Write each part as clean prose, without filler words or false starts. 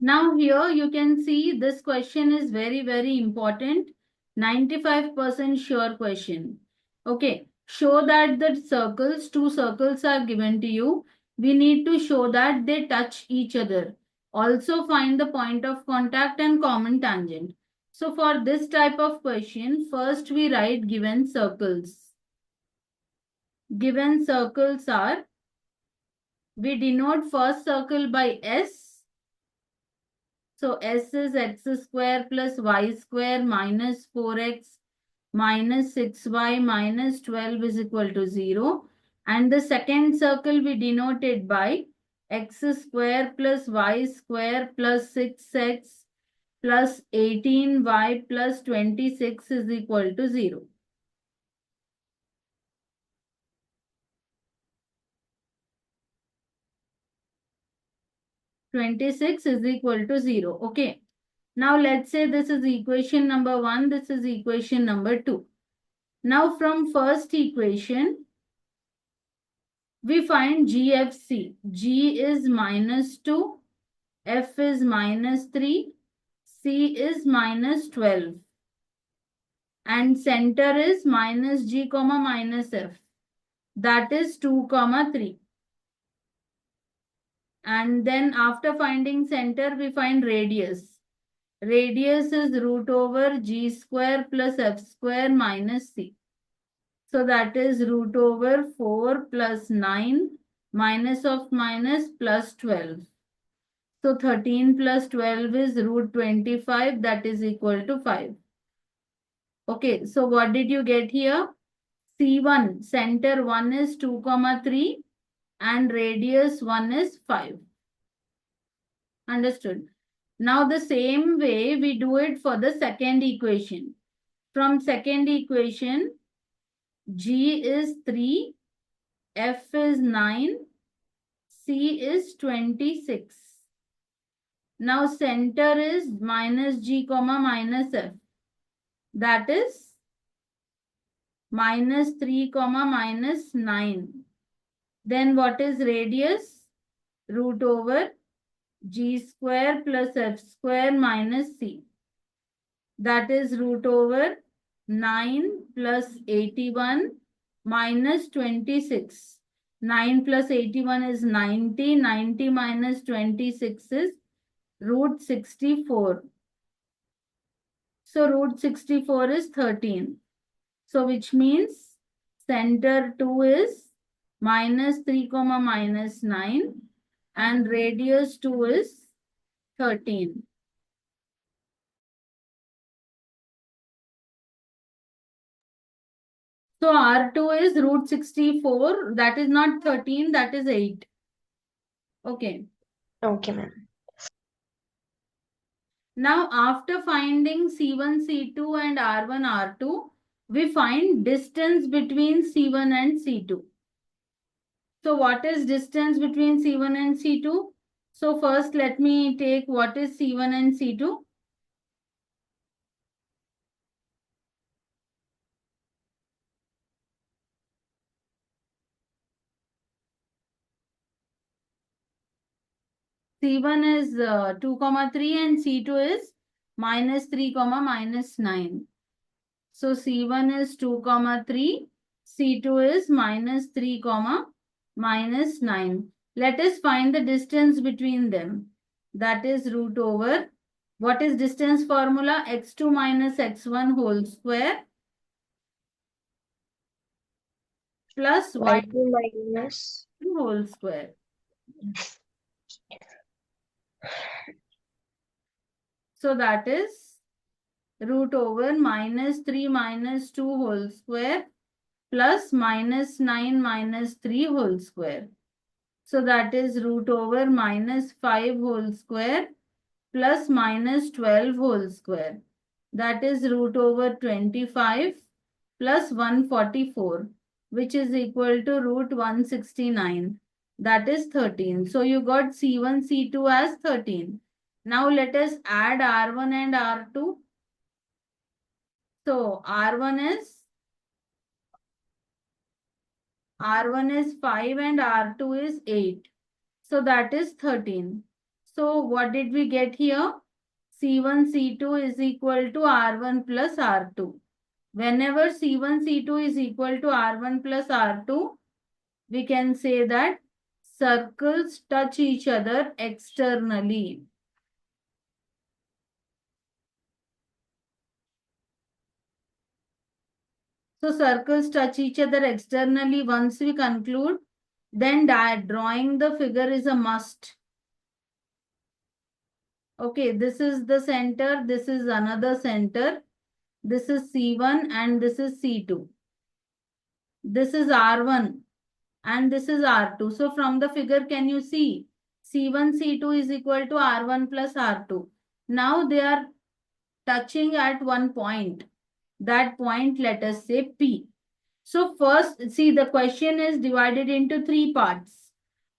Now here you can see this question is very, very important. 95% sure question. Okay. Show that the circles, two circles are given to you. We need to show that they touch each other. Also find the point of contact and common tangent. So for this type of question, first we write given circles. Given circles are, we denote first circle by S. So S is x square plus y square minus 4x minus 6y minus 12 is equal to 0. And the second circle we denoted by x square plus y square plus 6x plus 18y plus 26 is equal to 0. (26) is equal to 0. Okay. Now let's say this is equation number 1. This is equation number 2. Now from first equation, we find GFC. G is minus 2, F is minus 3, C is minus 12. And center is minus G comma minus F. That is 2 comma 3. And then after finding center, we find radius. Radius is root over G square plus F square minus C. So that is root over 4 plus 9 minus of minus plus 12. So 13 plus 12 is root 25, that is equal to 5. Okay, so what did you get here? C1, center 1 is 2 comma 3 and radius 1 is 5. Understood? Now the same way we do it for the second equation. From second equation, G is 3, F is 9, C is 26. Now center is minus G comma minus F. That is minus 3 comma minus 9. Then what is radius? Root over G square plus F square minus C. That is root over 9 plus 81 minus 26. 9 plus 81 is 90. 90 minus 26 is root 64. So root 64 is 13. So which means center 2 is minus 3 comma minus 9 and radius 2 is 13. So R2 is root 64. That is not 13, that is 8. Okay. Okay, ma'am. Now after finding C1, C2 and R1, R2, we find distance between C1 and C2. So what is distance between C1 and C2? So first let me take what is C1 and C2. C1 is 2 comma 3 and C2 is minus 3 comma minus 9. So C1 is 2 comma 3, C2 is minus 3 comma minus 9. Let us find the distance between them. That is root over, what is distance formula? X2 minus X1 whole square plus Y2 minus whole square. So that is root over minus 3 minus 2 whole square plus minus 9 minus 3 whole square. So that is root over minus 5 whole square plus minus 12 whole square. That is root over 25 plus 144, which is equal to root 169. That is 13. So you got C1, C2 as 13. Now let us add R1 and R2. So R1 is 5 and R2 is 8. So that is 13. So what did we get here? C1, C2 is equal to R1 plus R2. Whenever C1, C2 is equal to R1 plus R2, we can say that circles touch each other externally. So circles touch each other externally. Once we conclude, then drawing the figure is a must. Okay, this is the center, this is another center, this is C1 and this is C2. This is R1 and this is R2. So from the figure, can you see C1, C2 is equal to R1 plus R2. Now they are touching at one point. That point, let us say P. So first, see, the question is divided into three parts.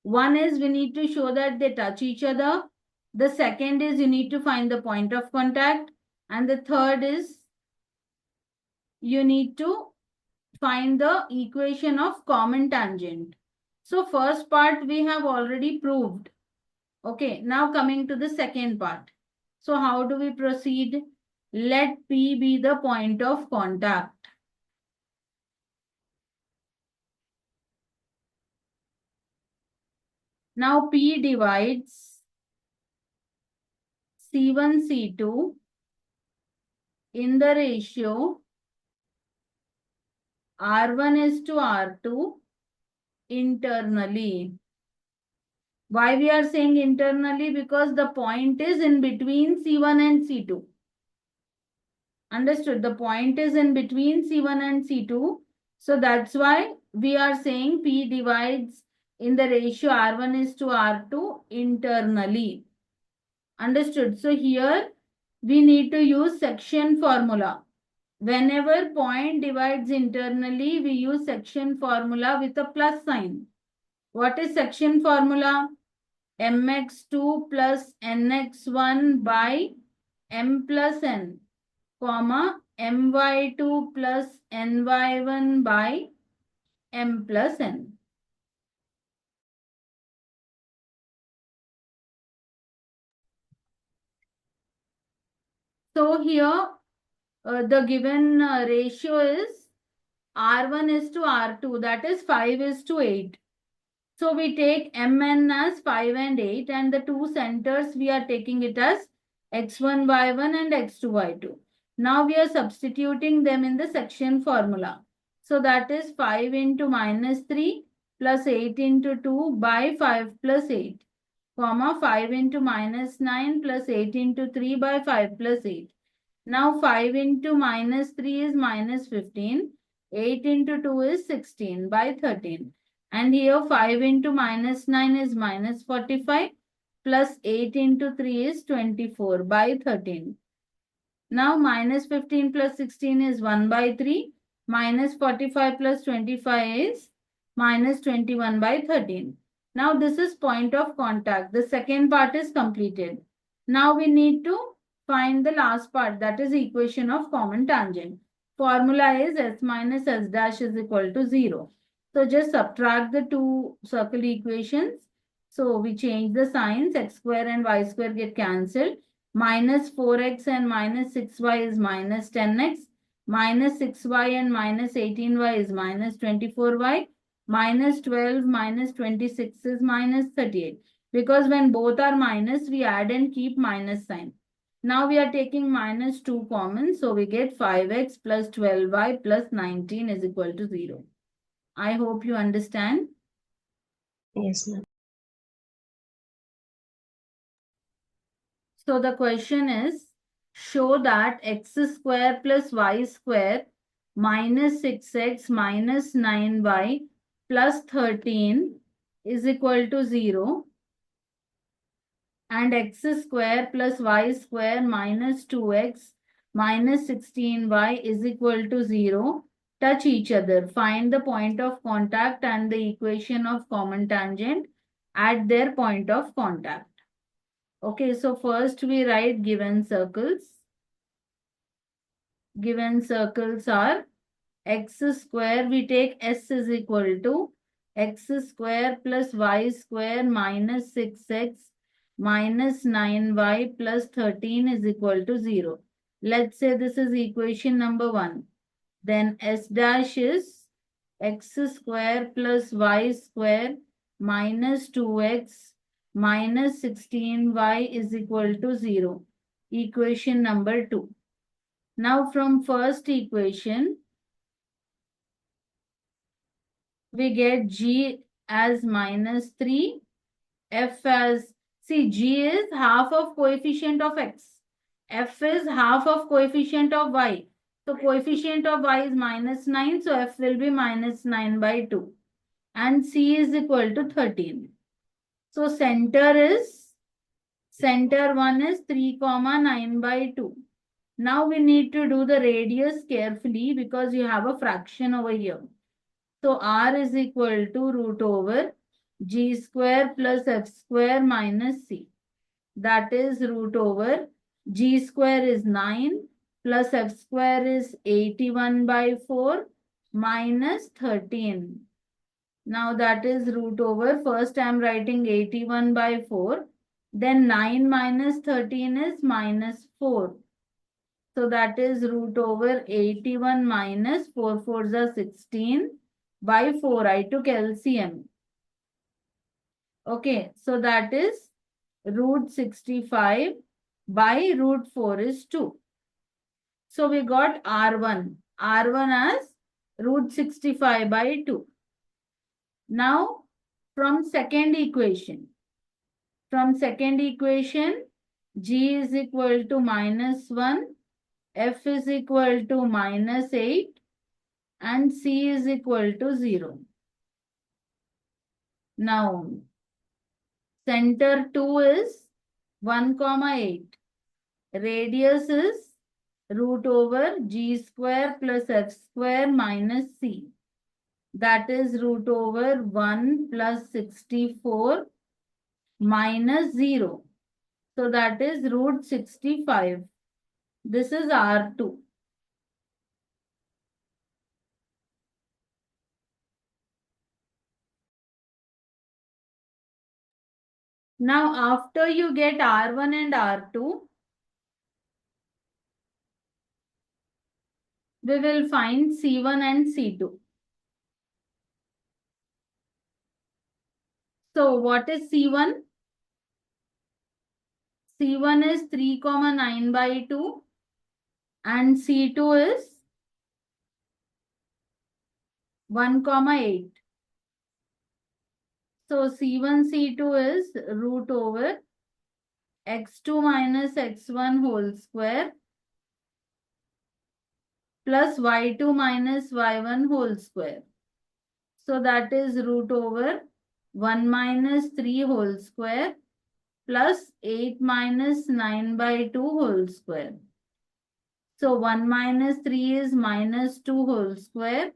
One is we need to show that they touch each other. The second is you need to find the point of contact. And the third is you need to find the equation of common tangent. So first part we have already proved. Okay, now coming to the second part. So how do we proceed? Let P be the point of contact. Now P divides C1, C2 in the ratio R1 is to R2 internally. Why we are saying internally? Because the point is in between C1 and C2. Understood? The point is in between C1 and C2. So that's why we are saying P divides in the ratio R1 is to R2 internally. Understood? So here we need to use section formula. Whenever point divides internally, we use section formula with a plus sign. What is section formula? mx2 plus nx1 by m plus n, comma, my2 plus ny1 by m plus n. So here the given ratio is R1 is to R2, that is 5 is to 8. So we take Mn as 5 and 8 and the two centers we are taking it as x1, y1 and x2, y2. Now we are substituting them in the section formula. So that is 5 into minus 3 plus 8 into 2 by 5 plus 8, comma 5 into minus 9 plus 8 into 3 by 5 plus 8. Now 5 into minus 3 is minus 15. 8 into 2 is 16 by 13. And here 5 into minus 9 is minus 45 plus 8 into 3 is 24 by 13. Now minus 15 plus 16 is 1 by 3. Minus 45 plus 25 is minus 21 by 13. Now this is point of contact. The second part is completed. Now we need to find the last part, that is equation of common tangent. Formula is s minus s dash is equal to 0. So just subtract the two circle equations. So we change the signs, x square and y square get cancelled. Minus 4x and minus 6y is minus 10x. Minus 6y and minus 18y is minus 24y. Minus 12 minus 26 is minus 38. Because when both are minus, we add and keep minus sign. Now we are taking minus 2 common. So we get 5x plus 12y plus 19 is equal to 0. I hope you understand. Yes, ma'am. So the question is, show that x square plus y square minus 6x minus 9y plus 13 is equal to 0 and x square plus y square minus 2x minus 16y is equal to 0 touch each other. Find the point of contact and the equation of common tangent at their point of contact. Okay, so first we write given circles. Given circles are x square, we take s is equal to x square plus y square minus 6x minus 9y plus 13 is equal to 0. Let's say this is equation number 1. Then S dash is x square plus y square minus 2x minus 16y is equal to 0. Equation number 2. Now from first equation, we get g as minus 3, f as, see, g is half of coefficient of x, f is half of coefficient of y. So coefficient of y is minus 9, so f will be minus 9 by 2. And c is equal to 13. So center 1 is 3 comma 9 by 2. Now we need to do the radius carefully because you have a fraction over here. So r is equal to root over g square plus f square minus c. That is root over g square is 9 plus f square is 81 by 4 minus 13. Now that is root over, first I am writing 81 by 4. Then 9 minus 13 is minus 4. So that is root over 81 minus 4 fours are 16 by 4. I took LCM. Okay, so that is root 65 by root 4 is 2. So we got R1. R1 as root 65 by 2. Now from second equation, G is equal to minus 1, F is equal to minus 8 and C is equal to 0. Now center 2 is 1 comma 8. Radius is root over G square plus F square minus C. That is root over 1 plus 64 minus 0. So that is root 65. This is R2. Now after you get R1 and R2, we will find C1 and C2. So what is C1? C1 is 3 comma 9 by 2 and C2 is 1 comma 8. So C1 C2 is root over x2 minus x1 whole square plus y2 minus y1 whole square. So that is root over 1 minus 3 whole square plus 8 minus 9 by 2 whole square. So 1 minus 3 is minus 2 whole square.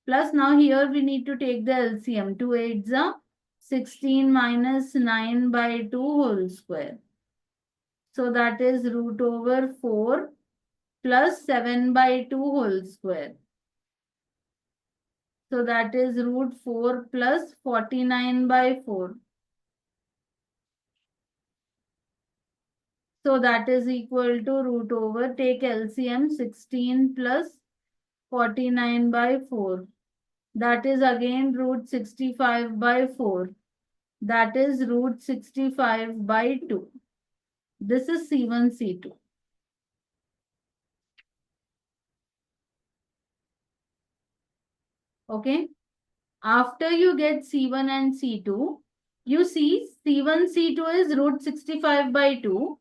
Plus now here we need to take the LCM. 2 8s are 16 minus 9 by 2 whole square. So that is root over 4 plus 7 by 2 whole square. So that is root 4 plus 49 by 4. So that is equal to root over, take LCM, 16 plus 49 by 4. That is again root 65 by 4. That is root 65 by 2. This is C1, C2. Okay. After you get C1 and C2, you see C1, C2 is root 65 by 2.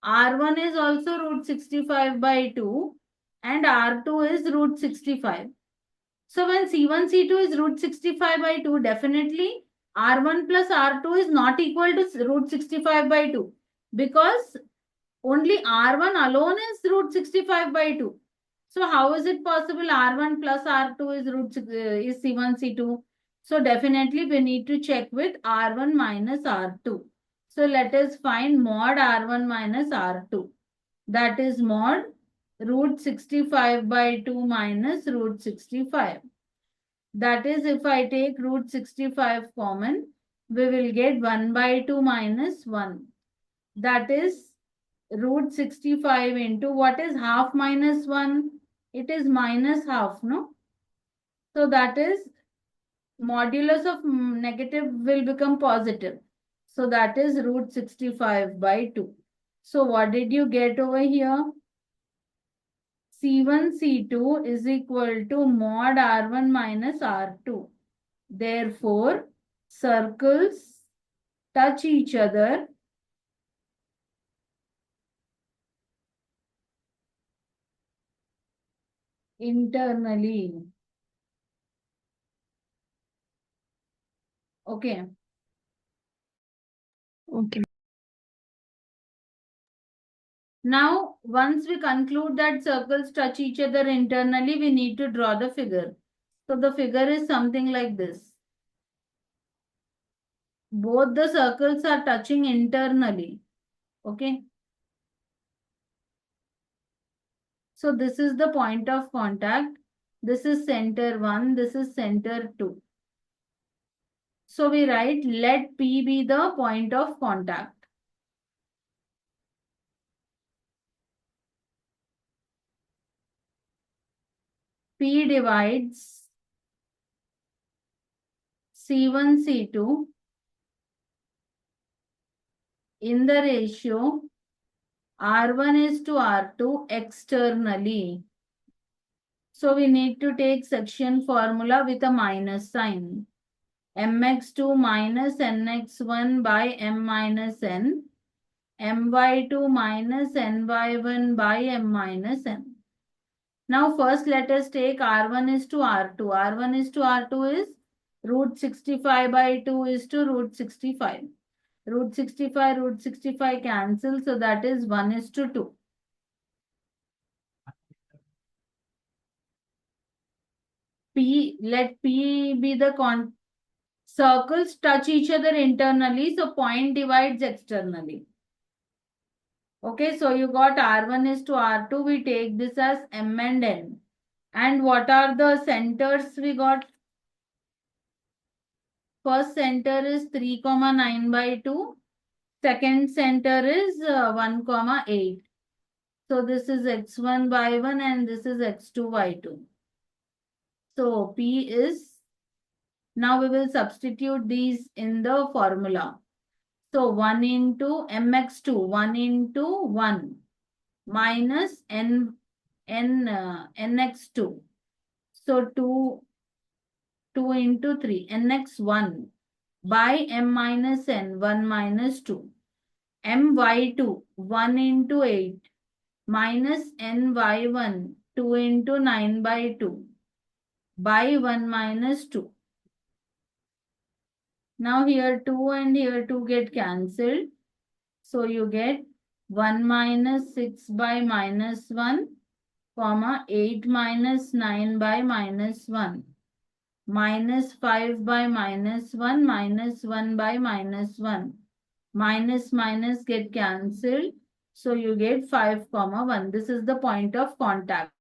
R1 is also root 65 by 2. And R2 is root 65. So when C1, C2 is root 65 by 2, definitely R1 plus R2 is not equal to root 65 by 2. Because only R1 alone is root 65 by 2. So how is it possible R1 plus R2 is is C1, C2? So definitely we need to check with R1 minus R2. So let us find mod R1 minus R2. That is mod root 65 by 2 minus root 65. That is, if I take root 65 common, we will get 1 by 2 minus 1. That is root 65 into what is half minus 1? It is minus half, no? So that is modulus of negative will become positive. So that is root 65 by 2. So what did you get over here? C1, C2 is equal to mod R1 minus R2. Therefore, circles touch each other internally. Okay. Okay. Now, once we conclude that circles touch each other internally, we need to draw the figure. So the figure is something like this. Both the circles are touching internally. Okay. So this is the point of contact. This is center 1. This is center 2. So we write let P be the point of contact. P divides C1, C2 in the ratio R1 is to R2 externally. So we need to take section formula with a minus sign. mx2 minus nx1 by m minus n. my2 minus ny1 by m minus n. Now first let us take R1 is to R2. R1 is to R2 is root 65 by 2 is to root 65. Root 65 cancel. So that is 1 is to 2. Let P be the circles touch each other internally. So point divides externally. Okay, so you got R1 is to R2. We take this as M and N. And what are the centers we got? First center is 3, 9 by 2. Second center is 1, 8. So this is x1 by 1 and this is x2 by 2. So P is, now we will substitute these in the formula. So 1 into mx2, 1 into 1 minus nx2. So 2 into 3, nx1 by m minus n, 1 minus 2. my2, 1 into 8 minus ny1, 2 into 9 by 2 by 1 minus 2. Now here 2 and here 2 get cancelled. So you get 1 minus 6 by minus 1, comma 8 minus 9 by minus 1, minus 5 by minus 1, minus 1 by minus 1. Minus minus get cancelled. So you get 5, 1. This is the point of contact.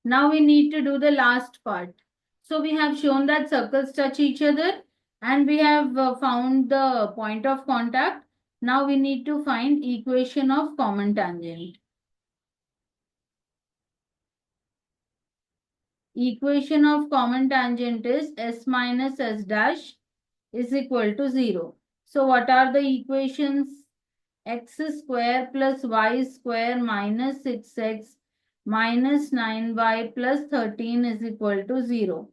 Now we need to do the last part. So we have shown that circles touch each other and we have found the point of contact. Now we need to find equation of common tangent. Equation of common tangent is s minus s dash is equal to 0. So what are the equations? X square plus y square minus 6x minus 9y plus 13 is equal to 0.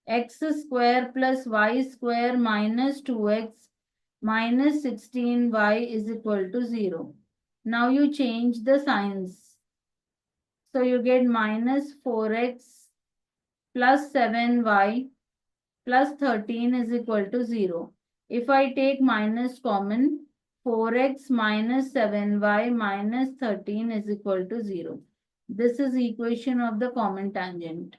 X square plus y square minus 2x minus 16y is equal to 0. Now you change the signs. So you get minus 4x plus 7y plus 13 is equal to 0. If I take minus common, 4x minus 7y minus 13 is equal to 0. This is equation of the common tangent.